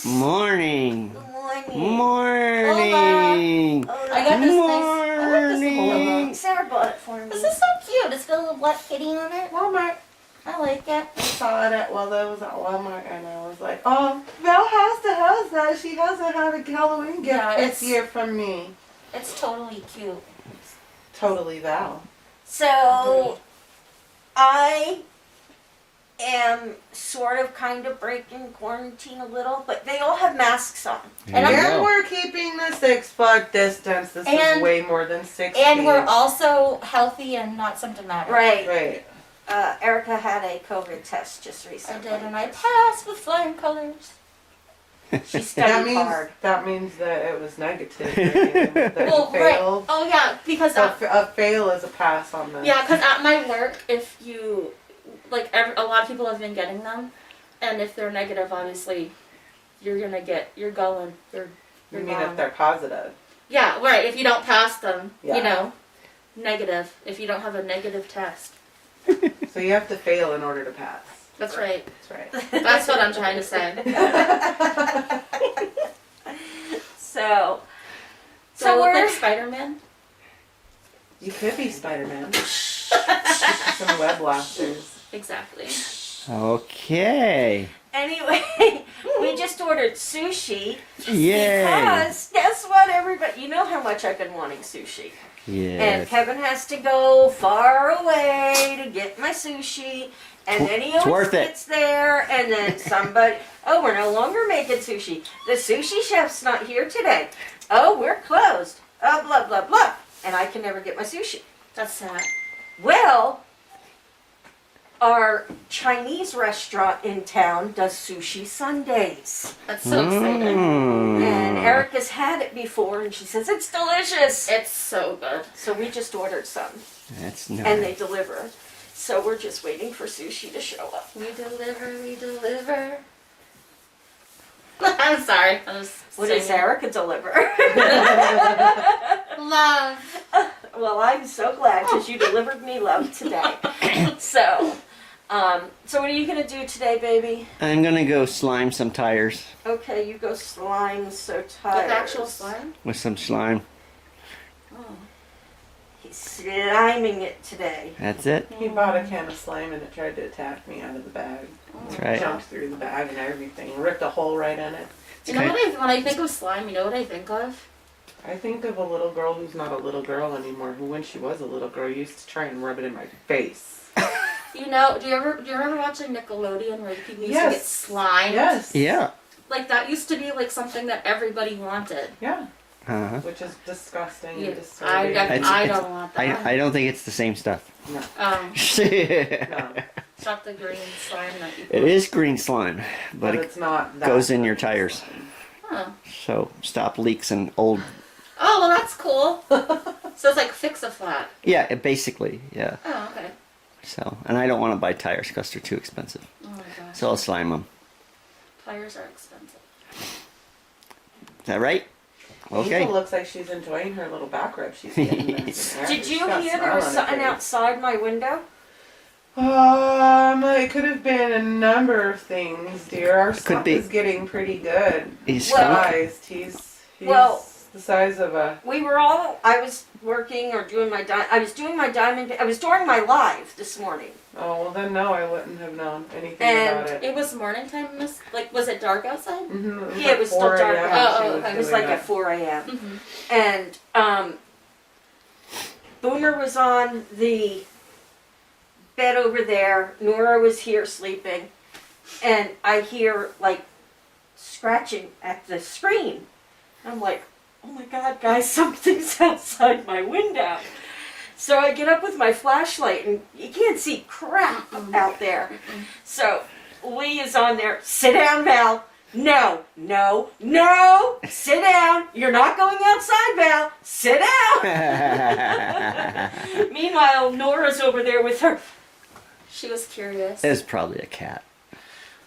loves. Morning. Good morning. Morning. Hola. I got this Morning. Sarah bought it for me. This is so cute. It's got a little black kitty on it. Walmart. I like it. I saw it at, well, that was at Walmart, and I was like, oh, Val has to have that. She hasn't had a Halloween gift Yeah, this it's- year from me. It's totally cute. Totally Val. So, I am sort of kind of breaking quarantine a little, but they all have masks on. There you And go. we're keeping the 6-foot distance. This And- is way more than 6 And feet. we're also healthy and not symptomatic. Right. Right. Erica had a COVID test just I recently. did, and I passed with flying colors. She studied hard. That means that it was negative. Right? That Well, you right. failed. Oh yeah, because A fail is a pass on this. yeah, because at my work, if you like, a lot of people have been getting them, and if they're negative, obviously, you're going. You're You mean gone. if they're positive? Yeah, right. If you don't pass them, Yeah. negative. If you don't have a negative test. So you have to fail in order to pass. That's right. That's right. That's what I'm trying to say. So So I look we're like Spider-Man? You could be Spider-Man. Some web blasters. Exactly. Okay. anyway, we just ordered sushi Yay. because guess what, everybody? You know how much I've been wanting sushi. And Yes. Kevin has to go far away to get my sushi. And then he It's always worth it. gets there, and then somebody, oh, we're no longer making sushi. The sushi chef's not here today. Oh, we're closed. Oh, blah, blah, blah. And I can never get my sushi. That's sad. Well, our Chinese restaurant in town does sushi Sundays. That's so exciting. And Erica's had it before, and she says, it's delicious. It's so good. So we just ordered some. That's And nice. they deliver. So we're just waiting for sushi to show up. We deliver, we deliver. I'm sorry. I was What does singing. Erica deliver? Love. Well, I'm so glad because you delivered me love today. So what are you going to do today, baby? I'm gonna go slime some tires Okay, you go slime so With tired. actual slime? with some slime. Oh. He's sliming it today. That's it. He bought a can of slime and it tried to attack me out of the bag. That's right. Jumped through the bag and everything. Ripped a hole right in it. You know when I think of slime, you know what I think of? I think of a little girl who's not a little girl anymore, who when she was a little girl used to try and rub it in my face. You know, do you remember watching Nickelodeon where people used to Yes. get slime? Yes. Yeah. Like that used to be like something that everybody wanted. Yeah. Uh-huh. Which is disgusting Yeah, and disturbing. I It's- don't want that. I don't think it's the same stuff. No. Um, No. Stop the green slime that you It is green slime, but it it's not that. goes in your tires. Oh. So stop leaks and old. Oh, well that's cool. So it's like Fix-A-Flat. Yeah, basically, yeah. Oh, okay. So, and I don't want to buy tires because they're too expensive. Oh my gosh. So I'll slime them. Tires are expensive. Is that right? Okay. Eva looks like she's enjoying her little back rub she's getting. Did you hear there was something outside my window? It could have been a number of things, dear. Our Could skunk be. is getting pretty good. He's Well- Sized. He's Well- the size of a. I was working or doing my I was doing my diamond. I was doing my live this morning. Oh well, then no, I wouldn't have known anything And about it. It was morning time, miss? Like, was it dark outside? Mm-hmm. Yeah, it was still dark out. Oh, It was like at 4 a.m. Mm-hmm. And Boomer was on the bed over there. Nora was here sleeping, and I hear like scratching at the screen. I'm like, oh my God, guys, something's outside my window. So I get up with my flashlight, and you can't see crap out there. So Lee is on there. Sit down, Val. No, no, no. Sit down. You're not going outside, Val. Sit down. Meanwhile, Nora's over there with her. She was curious. It's probably a cat.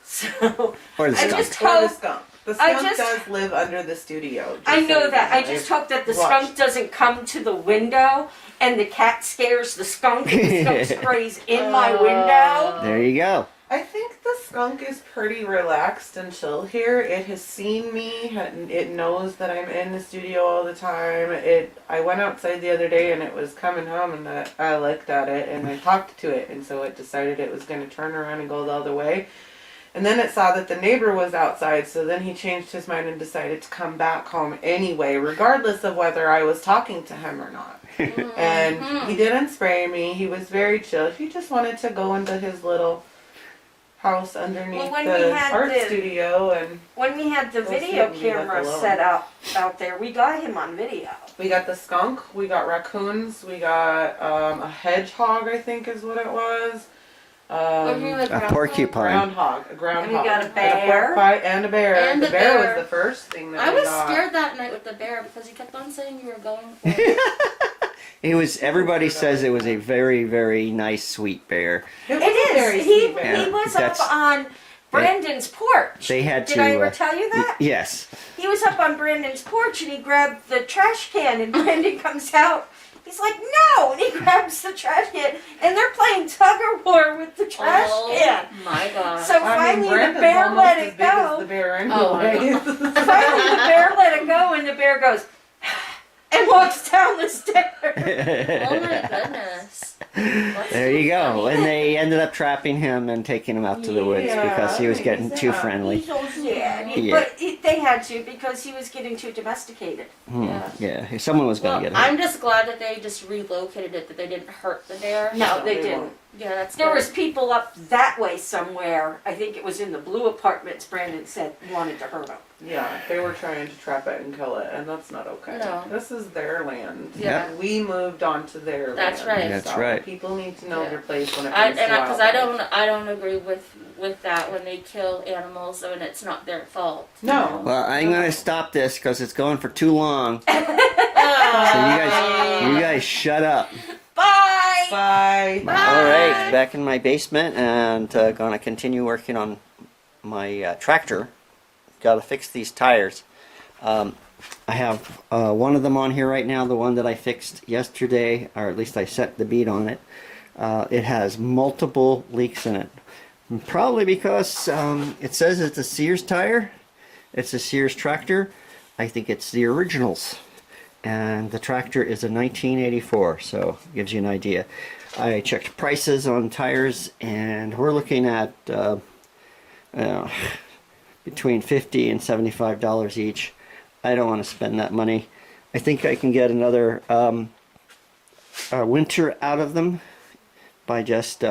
So Or the I skunk. just Or the hope. skunk. The I skunk just- does live under the studio. just I so know you that. I know. just hope that the Watch. skunk doesn't come to the window and the cat scares the skunk and the skunk sprays in my window. There you go. I think the skunk is pretty relaxed and chill here. It has seen me. It knows that I'm in the studio all the time. I went outside the other day and it was coming home, and I looked at it and I talked to it, and so it decided it was going to turn around and go the other way. And then it saw that the neighbor was outside, so then he changed his mind and decided to come back home anyway, regardless of whether I was talking to him or not. And he didn't spray me. He was very chill. He just wanted to go into his little house underneath the art studio. And when we had the video camera set up out there, we got him on video. We got the skunk, we got raccoons, we got a hedgehog, I think is what it was. A porcupine. A groundhog. And we got a bear. And a bear. And the a bear bear. was the first thing that I we was got. scared that night with the bear because he kept on saying you were going for it. It was. Everybody says it was a very, very nice, sweet bear. It is. He was That's- up on Brandon's porch. They had Did to. I ever tell you that? Yes. He was up on Brandon's porch and he grabbed the trash can, and Brandon comes out. He's like, no! And he grabs the trash can, and they're playing tug of war with the trash can. Oh my god. So finally the bear let it go. The bear Oh, anyway. Finally the bear let it go, and the bear goes and walks down the stairs. Oh my goodness. That's There you so go. funny. And they ended up trapping him and taking him out to the woods Yeah, because he was I getting think too so. friendly. He's so sad. Yeah. But they had to because he was getting too domesticated. Yeah. Someone was going Well, to get him. I'm just glad that they just relocated it, that they didn't hurt the bear. No, they they didn't. won't. Yeah, that's There good. was people up that way somewhere. I think it was in the blue apartments. Brandon said wanted to hurt him. Yeah, they were trying to trap it and kill it, and that's not okay. No. This is their land. Yeah. We moved onto their That's land. right. That's so right. People need to know Yeah. their place when it comes to Because wildlife. I don't agree with that when they kill animals and it's not their fault. No. Well, I'm going to stop this because it's going for too long. So Oh. you guys shut up. Bye. Bye. All right, back in my basement and going to continue working on my tractor. Got to fix these tires. I have one of them on here right now, the one that I fixed yesterday, or at least I set the bead on it. It has multiple leaks in it. Probably because it says it's a Sears tire. It's a Sears tractor. I think it's the originals. And the tractor is a 1984, so gives you an idea. I checked prices on tires, and we're looking at between $50 and $75 each. I don't want to spend that money. I think I can get another winter out of them by just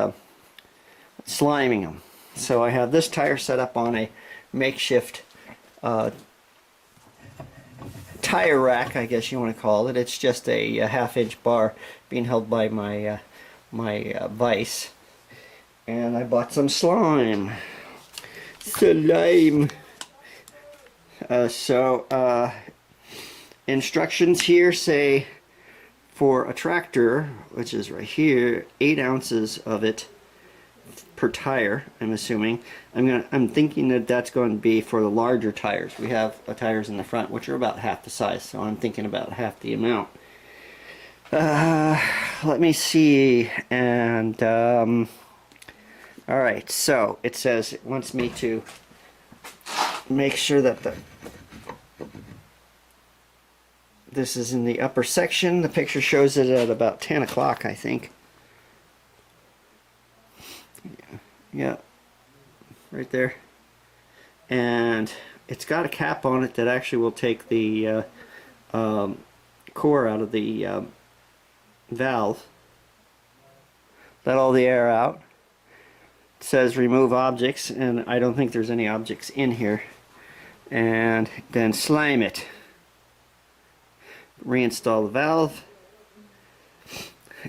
sliming them. So I have this tire set up on a makeshift tire rack, I guess you want to call it. It's just a half-inch bar being held by my vise. And I bought some slime. Instructions here say for a tractor, which is right here, 8 ounces of it per tire. I'm assuming. I'm thinking that that's going to be for the larger tires. We have tires in the front which are about half the size, so I'm thinking about half the amount. Let me see. And all right, so it says it wants me to make sure that this is in the upper section. The picture shows it at about 10 o'clock, I think. Yeah, right there. And it's got a cap on it that actually will take the core out of the valve. Let all the air out. It says remove objects, and I don't think there's any objects in here. And then slime it. Reinstall the valve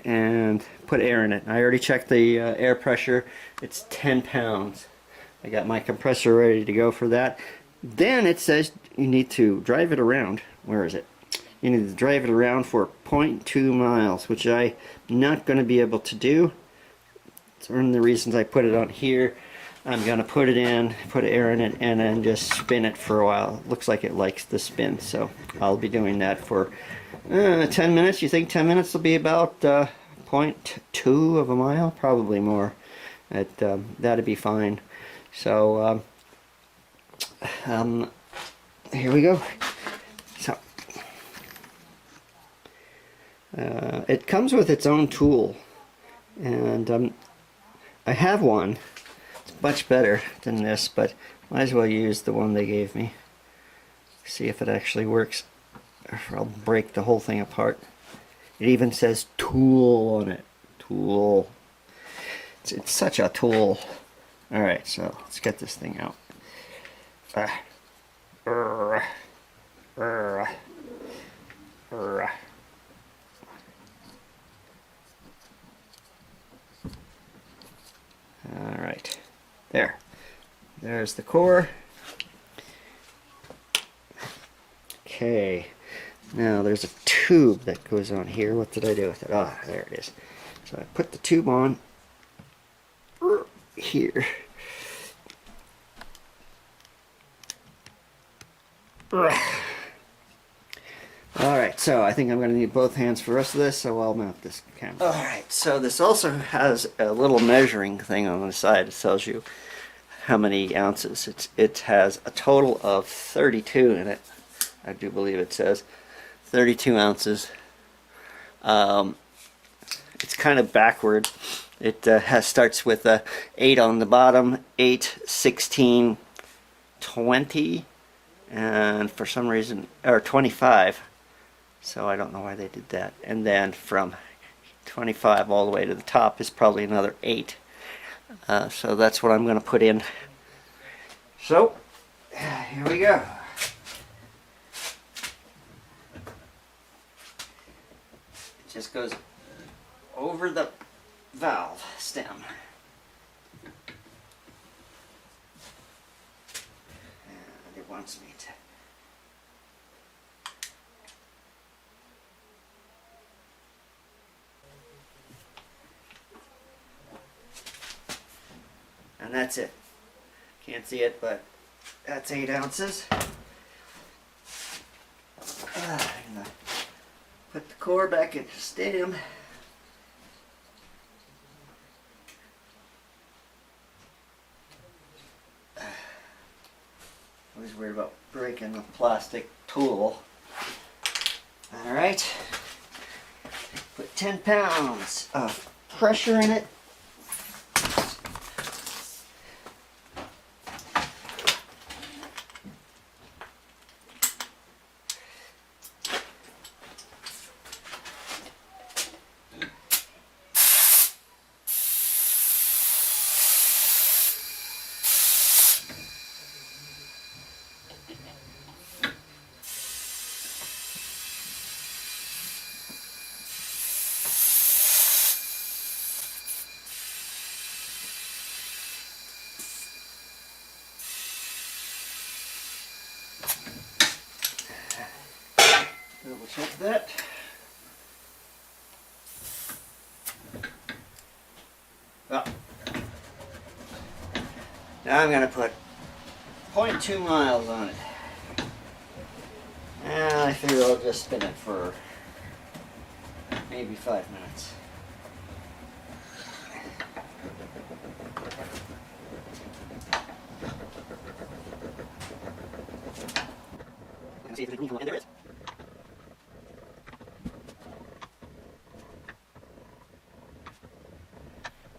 and put air in it. I already checked the air pressure. It's 10 pounds. I got my compressor ready to go for that. Then it says you need to drive it around. Where is it? You need to drive it around for 0.2 miles, which I'm not going to be able to do. It's one of the reasons I put it on here. I'm going to put it in, put air in it, and then just spin it for a while. It looks like it likes the spin, so I'll be doing that for 10 minutes. You think 10 minutes will be about 0.2 of a mile? Probably more. That'd be fine. So here we go. So it comes with its own tool, and I have one. It's much better than this, but might as well use the one they gave me. See if it actually works, or I'll break the whole thing apart. It even says tool on it. Tool. It's such a tool. Alright, so let's get this thing out. Alright. There. There's the core. Okay. Now there's a tube that goes on here. What did I do with it? Ah, there it is. So I put the tube on here. Alright, so I think I'm going to need both hands for the rest of this, so I'll mount this camera. Alright, so this also has a little measuring thing on the side. It tells you how many ounces. It has a total of 32 in it. I do believe it says 32 ounces. It's kind of backward. It starts with a 8 on the bottom, 8, 16, 20, and for some reason, or 25. So I don't know why they did that. And then from 25 all the way to the top is probably another 8. So that's what I'm going to put in. So, here we go. It just goes over the valve stem. And it wants me to. And that's it. Can't see it, but that's 8 ounces. I'm gonna put the core back in the stem. Always worried about breaking a plastic tool. Alright. Put 10 pounds of pressure in it. Double check that. Well, now I'm going to put 0.2 miles on it. And I figure I'll just spin it for maybe 5 minutes. And see if there's anything, and there is.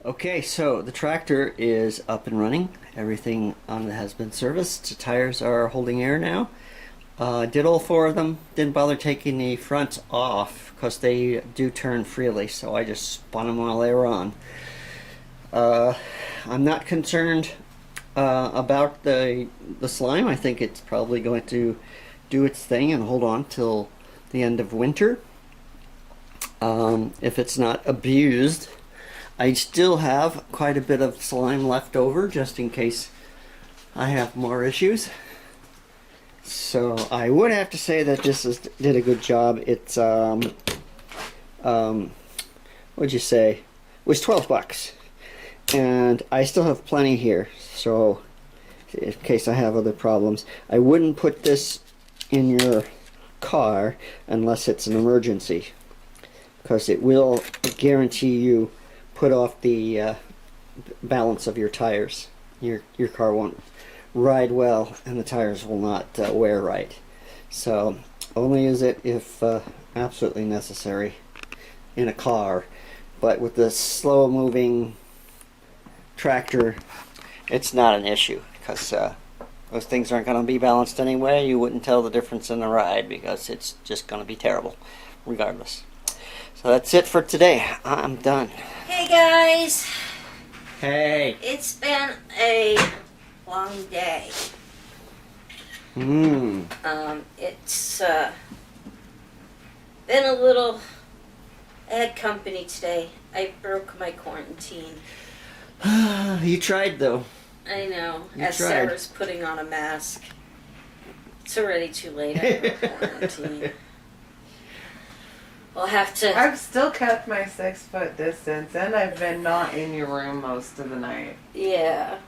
Okay, so the tractor is up and running. Everything on it has been serviced. The tires are holding air now. Did all 4 of them. Didn't bother taking the fronts off because they do turn freely, so I just spun them while they were on. I'm not concerned about the slime. I think it's probably going to do its thing and hold on till the end of winter. If it's not abused. I still have quite a bit of slime left over just in case I have more issues. So I would have to say that this did a good job. It's what'd you say? It was $12, and I still have plenty here. So in case I have other problems, I wouldn't put this in your car unless it's an emergency, because it will guarantee you put off the balance of your tires. Your car won't ride well, and the tires will not wear right. So only use it if absolutely necessary in a car. But with the slow moving tractor, it's not an issue, because those things aren't going to be balanced anyway. You wouldn't tell the difference in the ride, because it's just going to be terrible regardless. So that's it for today. I'm done. Hey guys, Hey. it's been a long day. It's been a little. I had company today. I broke my quarantine. You tried though. I know. You As tried. Sarah's putting on a mask. It's already too late. I broke quarantine. We'll have to. I've still kept my 6-foot distance, and I've been not in your room most of the night. Yeah.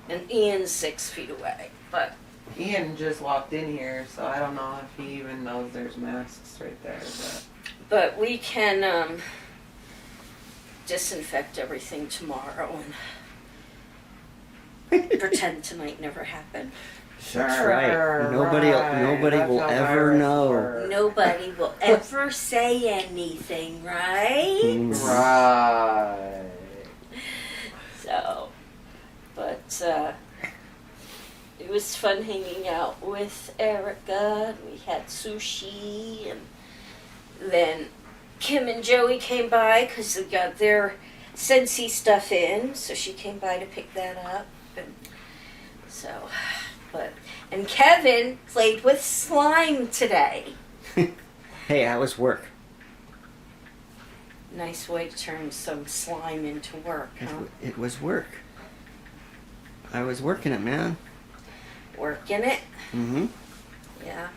And Ian's 6 feet away. But Ian just walked in here, so I don't know if he even knows there's masks right there. But we can disinfect everything tomorrow and pretend tonight never happened. Sure. That's right. Nobody That's will how ever viruses know. work. Nobody will ever say anything, right? Right. So, but it was fun hanging out with Erica. And we had sushi, and then Kim and Joey came by because they got their Scentsy stuff in, so she came by to pick that up. And so, and Kevin played with slime today. Hey, how was work? Nice way to turn some slime into work, huh? It was work. I was working it, man. Working it. Mm-hmm. Yeah.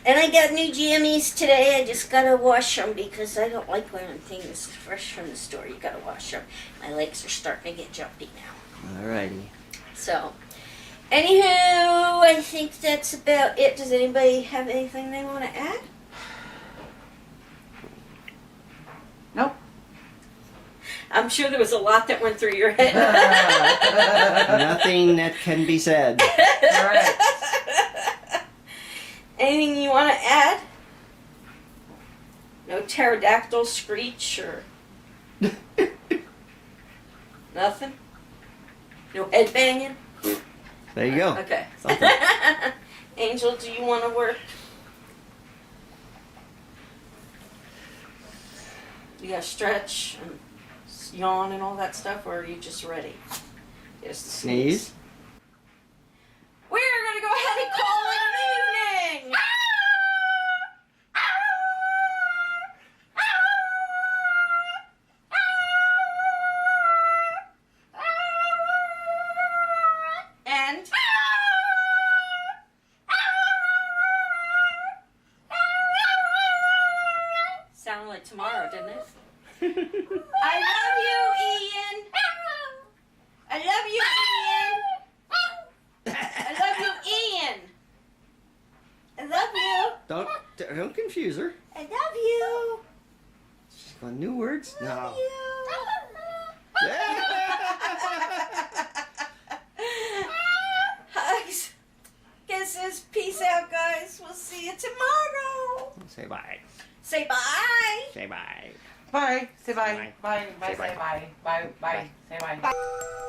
And I got new jammies today. I just gotta wash them because I don't like wearing things fresh from the store. You gotta wash them. My legs are starting to get jumpy now. Alrighty. So, anywho, I think that's about it. Does anybody have anything they want to add? Nope. I'm sure there was a lot that went through your head. Nothing that can be said. Correct. Anything you want to add? No pterodactyl screech or nothing? No head banging? There you go. Okay. Something. Angel, do you want to work? You gotta stretch and yawn and all that stuff, or are you just ready? Just to Sneeze. We're gonna go ahead and call it an evening! And sounded like tomorrow, didn't it? I love you, Ian. I love you, Ian. I love you, Ian. I love you. Don't confuse her. I love you. She's got new words. I No. love you. Hugs. Kisses. Peace out, guys. We'll see you tomorrow. Say bye. Say bye. Say bye. Bye. Say bye. Bye. Bye. Bye. Say Say bye. bye. Bye. Bye. Say bye. Bye.